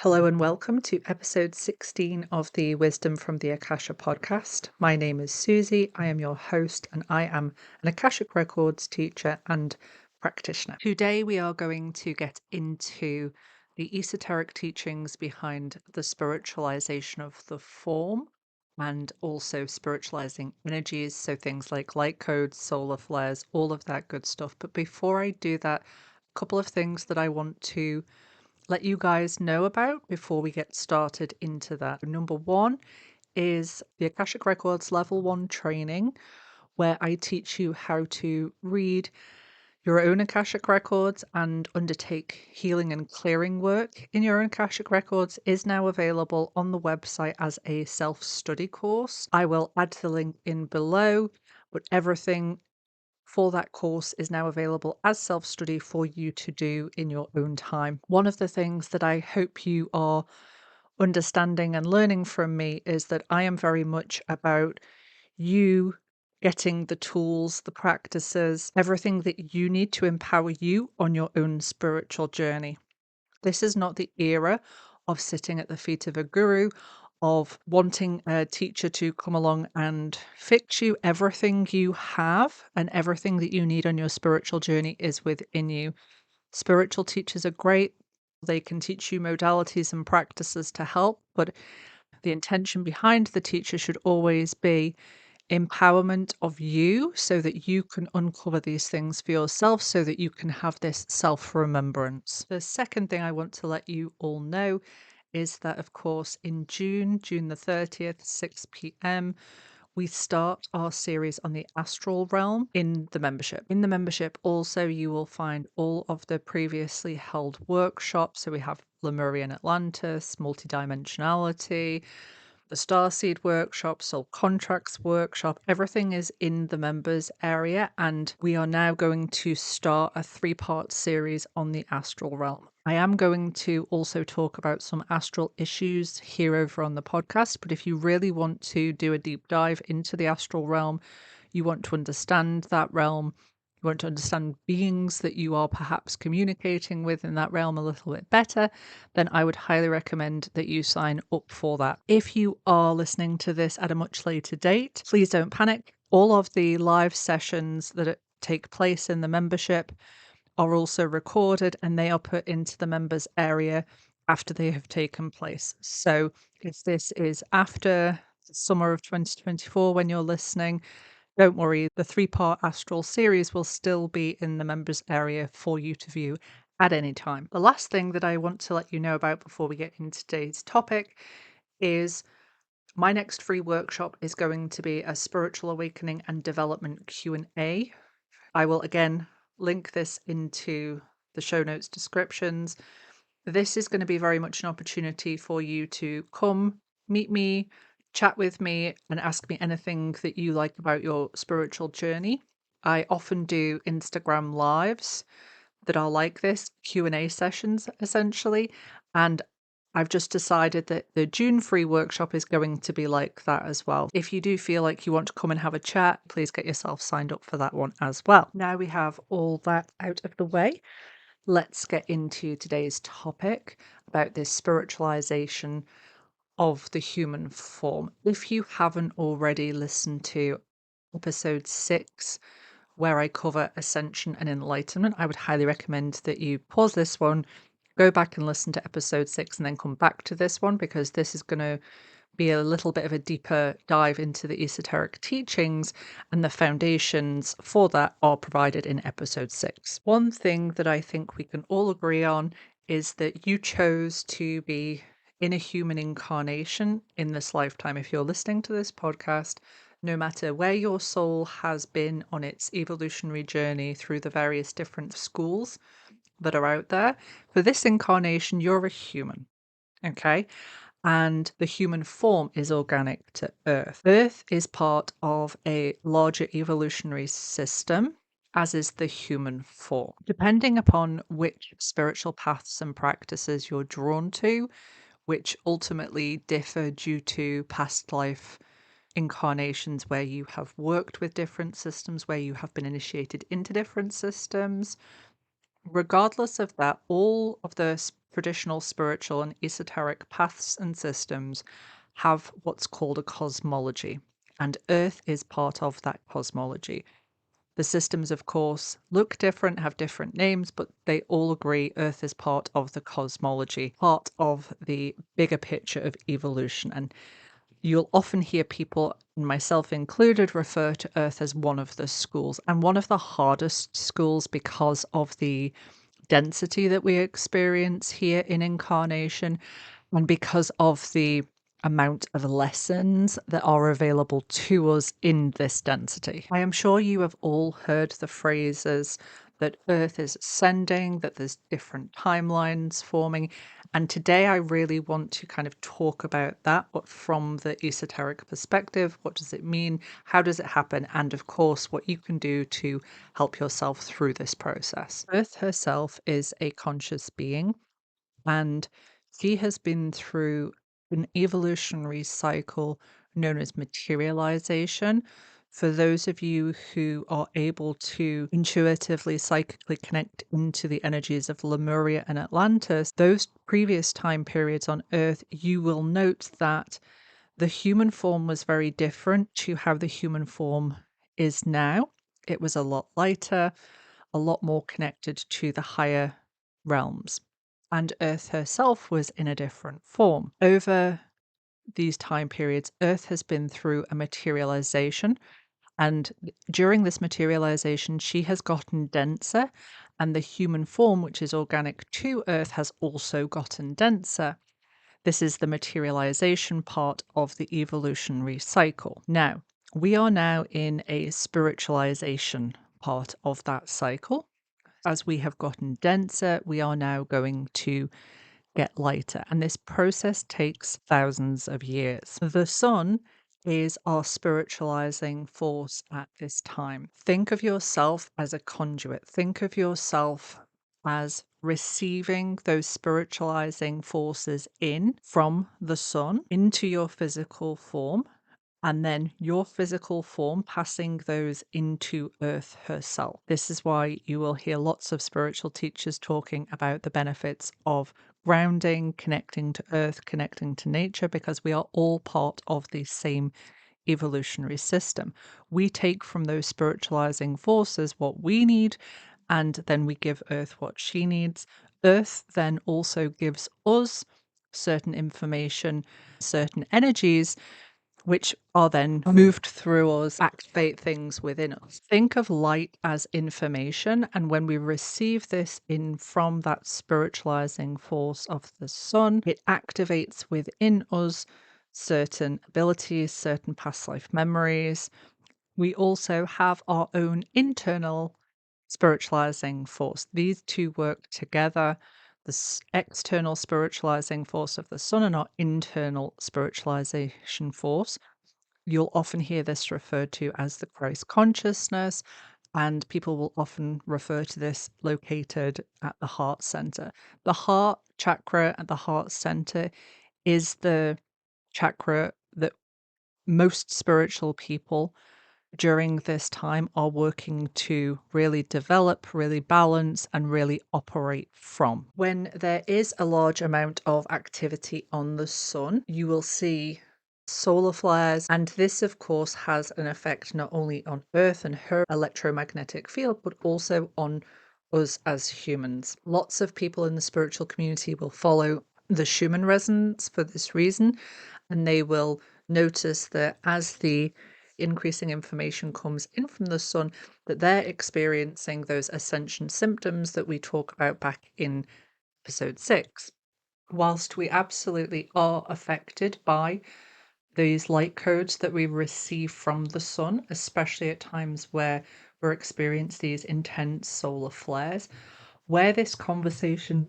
Hello and welcome to episode 16 of the Wisdom from the Akasha podcast. My name is Susie. I am your host and I am an Akashic Records teacher and practitioner. Today we are going to get into the esoteric teachings behind the spiritualization of the form and also spiritualizing energies. So things like light codes, solar flares, all of that good stuff. But before I do that, a couple of things that I want to let you guys know about before we get started into that. Number one is the Akashic Records Level 1 training, where I teach you how to read your own Akashic Records and undertake healing and clearing work in your own Akashic Records, is now available on the website as a self-study course. I will add the link in below, but everything for that course is now available as self-study for you to do in your own time. One of the things that I hope you are understanding and learning from me is that I am very much about you getting the tools, the practices, everything that you need to empower you on your own spiritual journey. This is not the era of sitting at the feet of a guru, of wanting a teacher to come along and fix you. Everything you have and everything that you need on your spiritual journey is within you. Spiritual teachers are great. They can teach you modalities and practices to help, but the intention behind the teacher should always be empowerment of you so that you can uncover these things for yourself so that you can have this self-remembrance. The second thing I want to let you all know is that, of course, in June the 30th, 6 p.m., we start our series on the astral realm in the membership. In the membership, also, you will find all of the previously held workshops. So we have Lemurian Atlantis, multidimensionality, the Starseed workshop, Soul Contracts workshop, everything is in the members area. And we are now going to start a 3-part series on the astral realm. I am going to also talk about some astral issues here over on the podcast. But if you really want to do a deep dive into the astral realm, you want to understand that realm, you want to understand beings that you are perhaps communicating with in that realm a little bit better, then I would highly recommend that you sign up for that. If you are listening to this at a much later date, please don't panic. All of the live sessions that take place in the membership are also recorded and they are put into the members area after they have taken place. So if this is after the summer of 2024 when you're listening, don't worry, the 3-part astral series will still be in the members area for you to view at any time. The last thing that I want to let you know about before we get into today's topic is my next free workshop is going to be a spiritual awakening and development Q&A. I will again link this into the show notes descriptions. This is going to be very much an opportunity for you to come, meet me, chat with me, and ask me anything that you like about your spiritual journey. I often do Instagram lives that are like this, Q&A sessions essentially, and I've just decided that the June free workshop is going to be like that as well. If you do feel like you want to come and have a chat, please get yourself signed up for that one as well. Now we have all that out of the way, let's get into today's topic about this spiritualization of the human form. If you haven't already listened to episode 6, where I cover ascension and enlightenment, I would highly recommend that you pause this one, go back and listen to episode 6, and then come back to this one, because this is going to be a little bit of a deeper dive into the esoteric teachings, and the foundations for that are provided in episode 6. One thing that I think we can all agree on is that you chose to be in a human incarnation in this lifetime. If you're listening to this podcast, no matter where your soul has been on its evolutionary journey through the various different schools that are out there, for this incarnation, you're a human, okay? And the human form is organic to Earth. Earth is part of a larger evolutionary system, as is the human form. Depending upon which spiritual paths and practices you're drawn to, which ultimately differ due to past life incarnations where you have worked with different systems, where you have been initiated into different systems. Regardless of that, all of the traditional spiritual and esoteric paths and systems have what's called a cosmology, and Earth is part of that cosmology. The systems, of course, look different, have different names, but they all agree Earth is part of the cosmology, part of the bigger picture of evolution. And you'll often hear people, myself included, refer to Earth as one of the schools and one of the hardest schools because of the density that we experience here in incarnation and because of the amount of lessons that are available to us in this density. I am sure you have all heard the phrases that Earth is ascending, that there's different timelines forming. And today I really want to kind of talk about that, but from the esoteric perspective. What does it mean? How does it happen? And of course, what you can do to help yourself through this process. Earth herself is a conscious being, and she has been through an evolutionary cycle known as materialization. For those of you who are able to intuitively, psychically connect into the energies of Lemuria and Atlantis, those previous time periods on Earth, you will note that the human form was very different to how the human form is now. It was a lot lighter, a lot more connected to the higher realms. And Earth herself was in a different form. Over these time periods, Earth has been through a materialization. And during this materialization, she has gotten denser, and the human form, which is organic to Earth, has also gotten denser. This is the materialization part of the evolutionary cycle. Now, we are now in a spiritualization part of that cycle. As we have gotten denser, we are now going to get lighter, and this process takes thousands of years. The sun is our spiritualizing force at this time. Think of yourself as a conduit. Think of yourself as receiving those spiritualizing forces in from the sun into your physical form, and then your physical form passing those into Earth herself. This is why you will hear lots of spiritual teachers talking about the benefits of grounding, connecting to Earth, connecting to nature, because we are all part of the same evolutionary system. We take from those spiritualizing forces what we need, and then we give Earth what she needs. Earth then also gives us certain information, certain energies, which are then moved through us, activate things within us. Think of light as information, and when we receive this in from that spiritualizing force of the sun, it activates within us certain abilities, certain past life memories. We also have our own internal spiritualizing force. These two work together. The external spiritualizing force of the sun and our internal spiritualization force. You'll often hear this referred to as the Christ consciousness, and people will often refer to this located at the heart center. The heart chakra at the heart center is the chakra that most spiritual people during this time are working to really develop, really balance, and really operate from. When there is a large amount of activity on the sun, you will see solar flares, and this, of course, has an effect not only on Earth and her electromagnetic field, but also on us as humans. Lots of people in the spiritual community will follow the Schumann resonance for this reason, and they will notice that as the increasing information comes in from the sun, that they're experiencing those ascension symptoms that we talk about back in episode 6. Whilst we absolutely are affected by these light codes that we receive from the sun, especially at times where we're experiencing these intense solar flares, where this conversation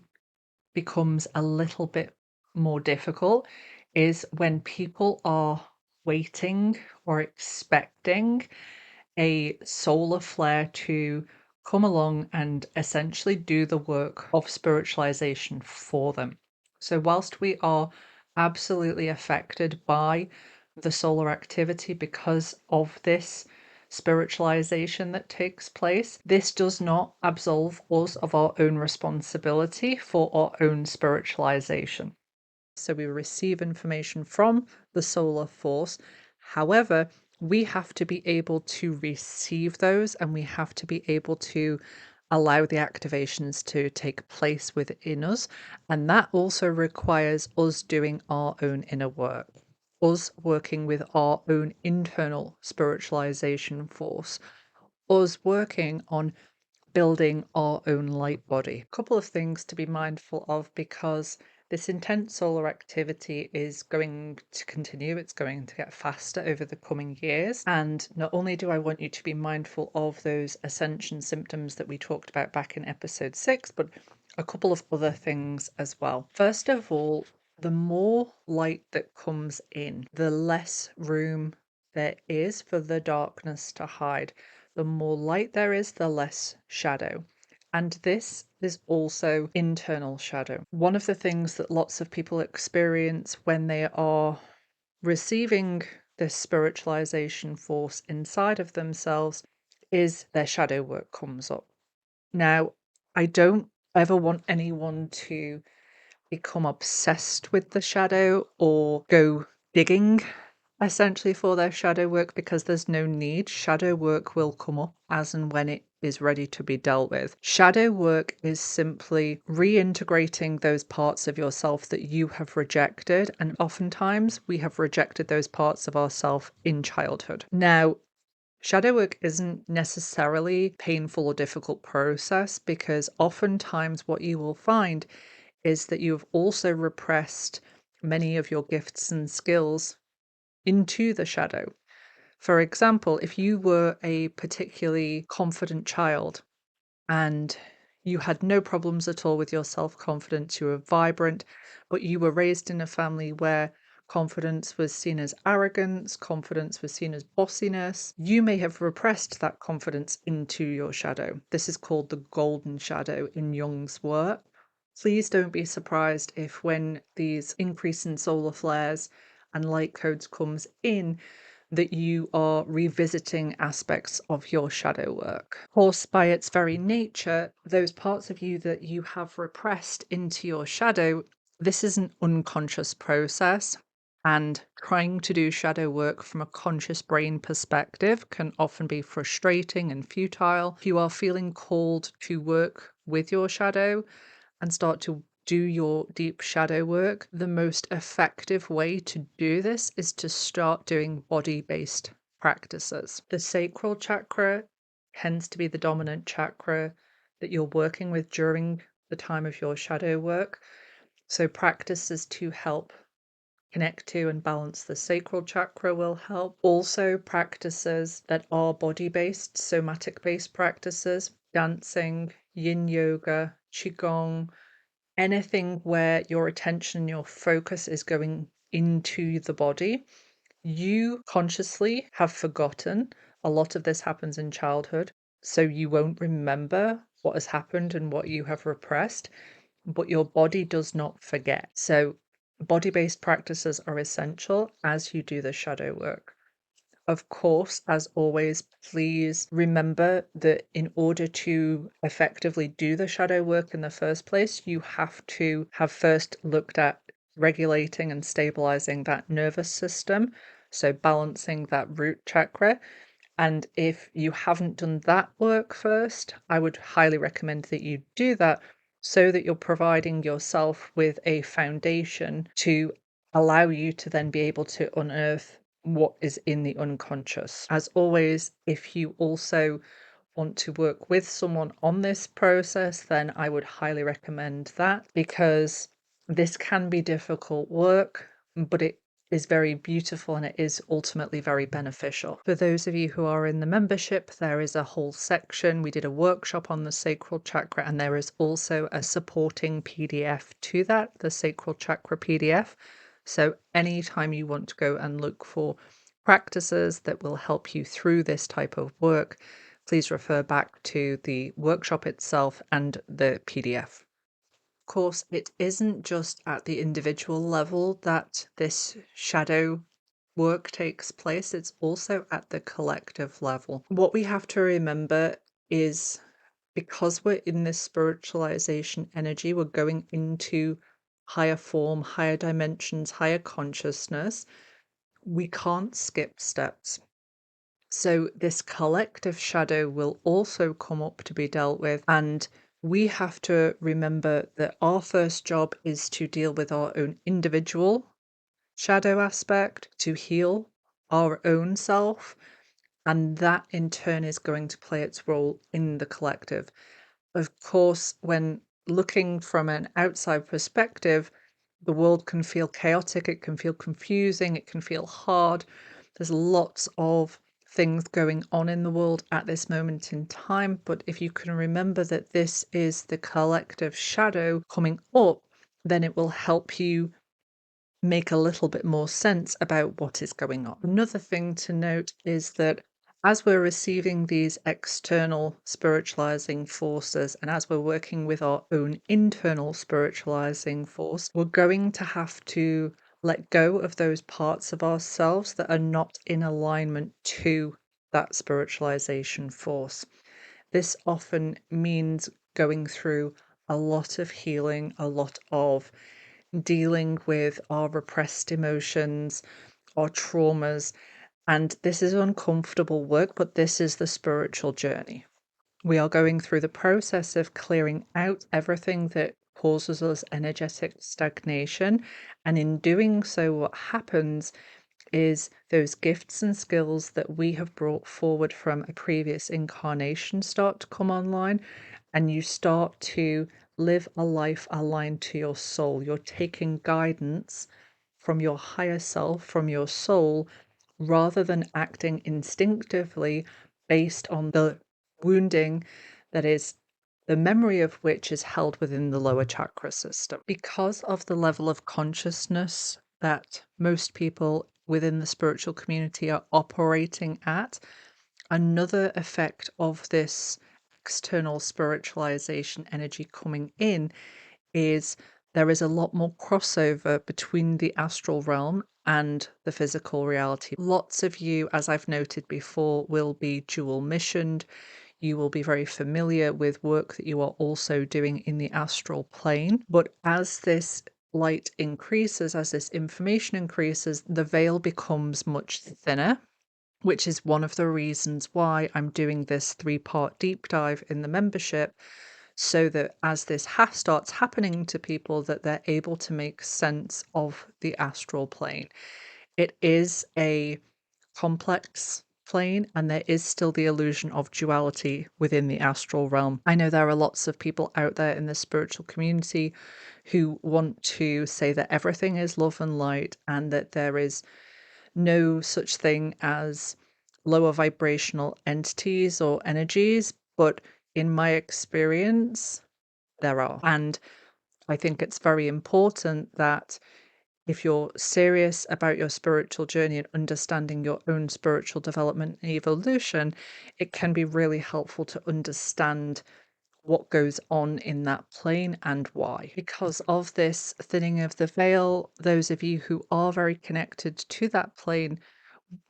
becomes a little bit more difficult is when people are waiting or expecting a solar flare to come along and essentially do the work of spiritualization for them. So, whilst we are absolutely affected by the solar activity because of this spiritualization that takes place. This does not absolve us of our own responsibility for our own spiritualization. So we receive information from the solar force. However, we have to be able to receive those, and we have to be able to allow the activations to take place within us. And that also requires us doing our own inner work, us working with our own internal spiritualization force, us working on building our own light body. A couple of things to be mindful of, because this intense solar activity is going to continue. It's going to get faster over the coming years. And not only do I want you to be mindful of those ascension symptoms that we talked about back in episode 6, but a couple of other things as well. First of all, the more light that comes in, the less room there is for the darkness to hide. The more light there is, the less shadow. And this is also internal shadow. One of the things that lots of people experience when they are receiving this spiritualization force inside of themselves is their shadow work comes up. Now, I don't ever want anyone to become obsessed with the shadow or go digging essentially for their shadow work, because there's no need. Shadow work will come up as and when it is ready to be dealt with. Shadow work is simply reintegrating those parts of yourself that you have rejected, and oftentimes we have rejected those parts of ourselves in childhood. Now, shadow work isn't necessarily a painful or difficult process, because oftentimes what you will find is that you've also repressed many of your gifts and skills into the shadow. For example, if you were a particularly confident child and you had no problems at all with your self-confidence, you were vibrant, but you were raised in a family where confidence was seen as arrogance, confidence was seen as bossiness, you may have repressed that confidence into your shadow. This is called the golden shadow in Jung's work. Please don't be surprised if, when these increase in solar flares and light codes comes in, that you are revisiting aspects of your shadow work. Of course, by its very nature, those parts of you that you have repressed into your shadow, this is an unconscious process. And trying to do shadow work from a conscious brain perspective can often be frustrating and futile. If you are feeling called to work with your shadow and start to do your deep shadow work, the most effective way to do this is to start doing body-based practices. The sacral chakra tends to be the dominant chakra that you're working with during the time of your shadow work. So practices to help connect to and balance the sacral chakra will help. Also, practices that are body-based, somatic-based practices, dancing, yin yoga, qigong, anything where your attention, your focus is going into the body. You consciously have forgotten. A lot of this happens in childhood, so you won't remember what has happened and what you have repressed, but your body does not forget. So body-based practices are essential as you do the shadow work. Of course, as always, please remember that in order to effectively do the shadow work in the first place, you have to have first looked at regulating and stabilizing that nervous system, so balancing that root chakra. And if you haven't done that work first, I would highly recommend that you do that, so that you're providing yourself with a foundation to allow you to then be able to unearth what is in the unconscious. As always, if you also want to work with someone on this process, then I would highly recommend that, because this can be difficult work, but it is very beautiful and it is ultimately very beneficial. For those of you who are in the membership, there is a whole section. We did a workshop on the sacral chakra, and there is also a supporting PDF to that, the sacral chakra PDF. So anytime you want to go and look for practices that will help you through this type of work, please refer back to the workshop itself and the PDF. Of course, it isn't just at the individual level that this shadow work takes place, it's also at the collective level. What we have to remember is because we're in this spiritualization energy, we're going into higher form, higher dimensions, higher consciousness. We can't skip steps. So this collective shadow will also come up to be dealt with. And we have to remember that our first job is to deal with our own individual shadow aspect, to heal our own self. And that in turn is going to play its role in the collective. Of course, when looking from an outside perspective, the world can feel chaotic, it can feel confusing, it can feel hard. There's lots of things going on in the world at this moment in time. But if you can remember that this is the collective shadow coming up, then it will help you make a little bit more sense about what is going on. Another thing to note is that as we're receiving these external spiritualizing forces and as we're working with our own internal spiritualizing force, we're going to have to let go of those parts of ourselves that are not in alignment to that spiritualization force. This often means going through a lot of healing, a lot of dealing with our repressed emotions, our traumas. And this is uncomfortable work, but this is the spiritual journey. We are going through the process of clearing out everything that causes us energetic stagnation. And in doing so, what happens is those gifts and skills that we have brought forward from a previous incarnation start to come online, and you start to live a life aligned to your soul. You're taking guidance from your higher self, from your soul, rather than acting instinctively based on the wounding that is the memory of which is held within the lower chakra system. Because of the level of consciousness that most people within the spiritual community are operating at, another effect of this external spiritualization energy coming in is there is a lot more crossover between the astral realm and the physical reality. Lots of you, as I've noted before, will be dual missioned. You will be very familiar with work that you are also doing in the astral plane. But as this light increases, as this information increases, the veil becomes much thinner, which is one of the reasons why I'm doing this 3-part deep dive in the membership, so that as this starts happening to people, that they're able to make sense of the astral plane. It is a complex plane, and there is still the illusion of duality within the astral realm. I know there are lots of people out there in the spiritual community who want to say that everything is love and light and that there is no such thing as lower vibrational entities or energies, but in my experience, there are. And I think it's very important that if you're serious about your spiritual journey and understanding your own spiritual development and evolution, it can be really helpful to understand what goes on in that plane and why. Because of this thinning of the veil, those of you who are very connected to that plane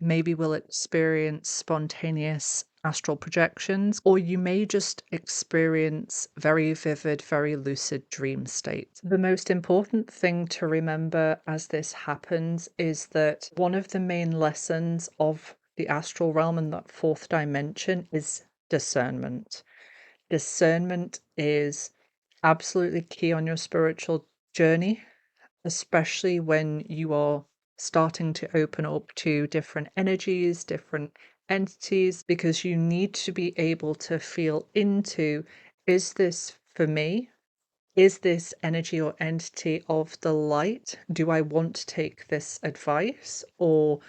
maybe will experience spontaneous astral projections, or you may just experience very vivid, very lucid dream states. The most important thing to remember as this happens is that one of the main lessons of the astral realm and that 4th dimension is discernment. Discernment is absolutely key on your spiritual journey, especially when you are starting to open up to different energies, different entities, because you need to be able to feel into, is this for me? Is this energy or entity of the light? Do I want to take this advice, or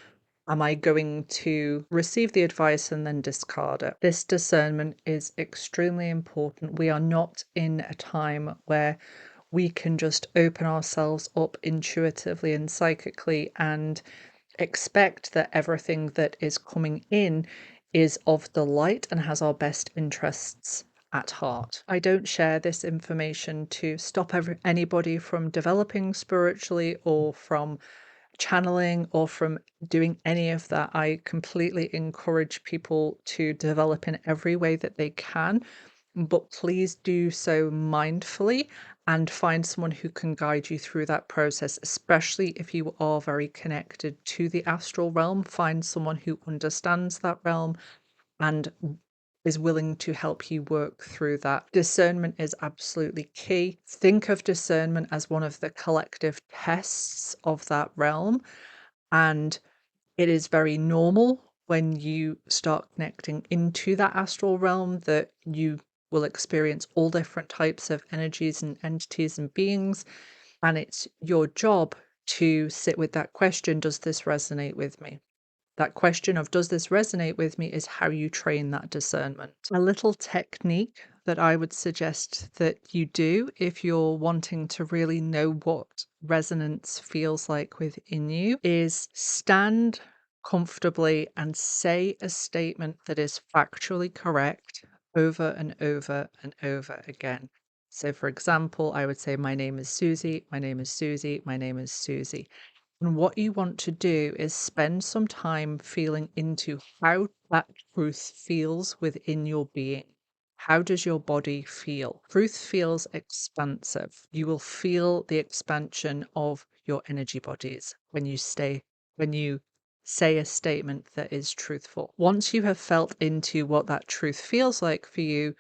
am I going to receive the advice and then discard it? This discernment is extremely important. We are not in a time where we can just open ourselves up intuitively and psychically and expect that everything that is coming in is of the light and has our best interests at heart. I don't share this information to stop anybody from developing spiritually or from channeling or from doing any of that, I completely encourage people to develop in every way that they can, but please do so mindfully and find someone who can guide you through that process, especially if you are very connected to the astral realm. Find someone who understands that realm and is willing to help you work through that. Discernment is absolutely key. Think of discernment as one of the collective tests of that realm. And it is very normal when you start connecting into that astral realm that you will experience all different types of energies and entities and beings. And it's your job to sit with that question, does this resonate with me? That question of does this resonate with me is how you train that discernment. A little technique that I would suggest that you do if you're wanting to really know what resonance feels like within you is stand comfortably and say a statement that is factually correct over and over and over again. So, for example, I would say, my name is Susie, my name is Susie, my name is Susie. And what you want to do is spend some time feeling into how that truth feels within your being. How does your body feel? Truth feels expansive. You will feel the expansion of your energy bodies when you say a statement that is truthful. Once you have felt into what that truth feels like for you,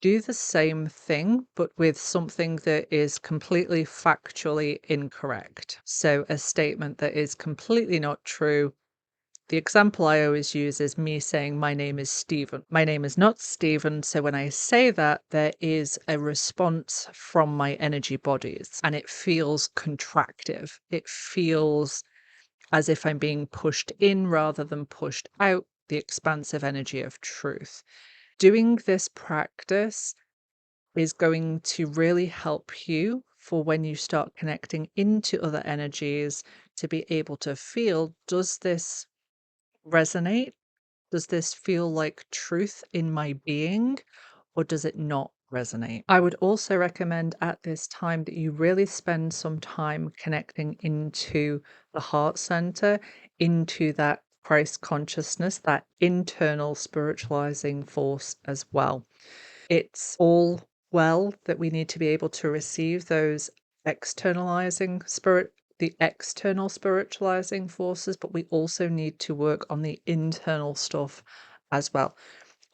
do the same thing, but with something that is completely factually incorrect. So, a statement that is completely not true. The example I always use is me saying, my name is Stephen. My name is not Stephen. So, when I say that, there is a response from my energy bodies and it feels contractive. It feels as if I'm being pushed in rather than pushed out, the expansive energy of truth. Doing this practice is going to really help you for when you start connecting into other energies to be able to feel, does this resonate? Does this feel like truth in my being, or does it not resonate? I would also recommend at this time that you really spend some time connecting into the heart center, into that Christ consciousness, that internal spiritualizing force as well. It's all well that we need to be able to receive those externalizing spirit, the external spiritualizing forces, but we also need to work on the internal stuff as well.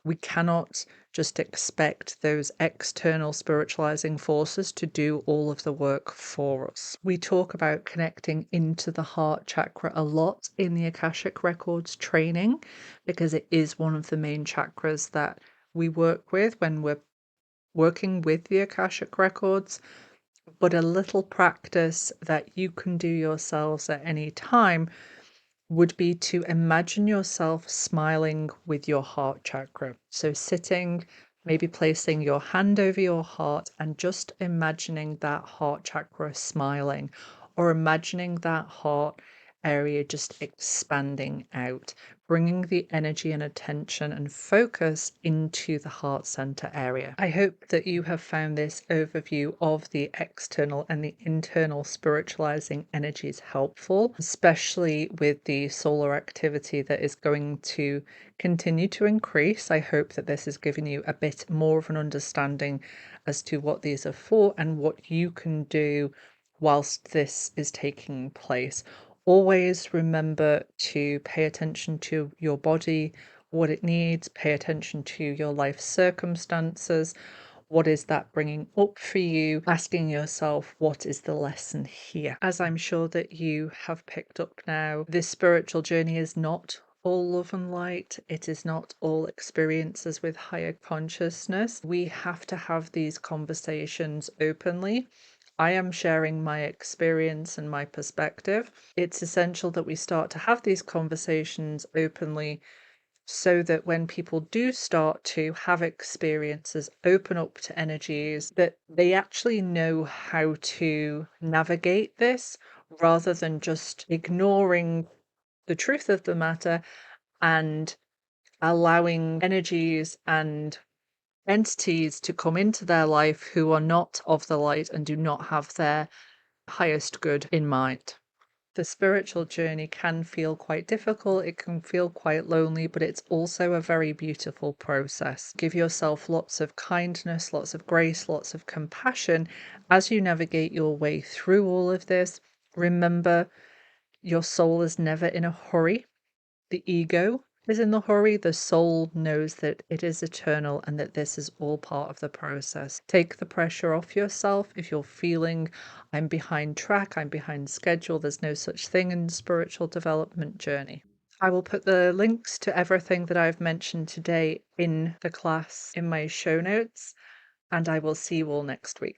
We cannot just expect those external spiritualizing forces to do all of the work for us. We talk about connecting into the heart chakra a lot in the Akashic Records training because it is one of the main chakras that we work with when we're working with the Akashic Records. But a little practice that you can do yourselves at any time would be to imagine yourself smiling with your heart chakra. So sitting, maybe placing your hand over your heart and just imagining that heart chakra smiling, or imagining that heart area just expanding out, bringing the energy and attention and focus into the heart center area. I hope that you have found this overview of the external and the internal spiritualizing energies helpful, especially with the solar activity that is going to continue to increase. I hope that this has given you a bit more of an understanding as to what these are for and what you can do whilst this is taking place. Always remember to pay attention to your body, what it needs, pay attention to your life circumstances. What is that bringing up for you? Asking yourself, what is the lesson here? As I'm sure that you have picked up now, this spiritual journey is not all love and light. It is not all experiences with higher consciousness. We have to have these conversations openly. I am sharing my experience and my perspective. It's essential that we start to have these conversations openly so that when people do start to have experiences, open up to energies, that they actually know how to navigate this rather than just ignoring the truth of the matter and allowing energies and entities to come into their life who are not of the light and do not have their highest good in mind. The spiritual journey can feel quite difficult, it can feel quite lonely, but it's also a very beautiful process. Give yourself lots of kindness, lots of grace, lots of compassion as you navigate your way through all of this. Remember, your soul is never in a hurry. The ego is in the hurry. The soul knows that it is eternal and that this is all part of the process. Take the pressure off yourself. If you're feeling, I'm behind track, I'm behind schedule, there's no such thing in spiritual development journey. I will put the links to everything that I've mentioned today in the class in my show notes, and I will see you all next week.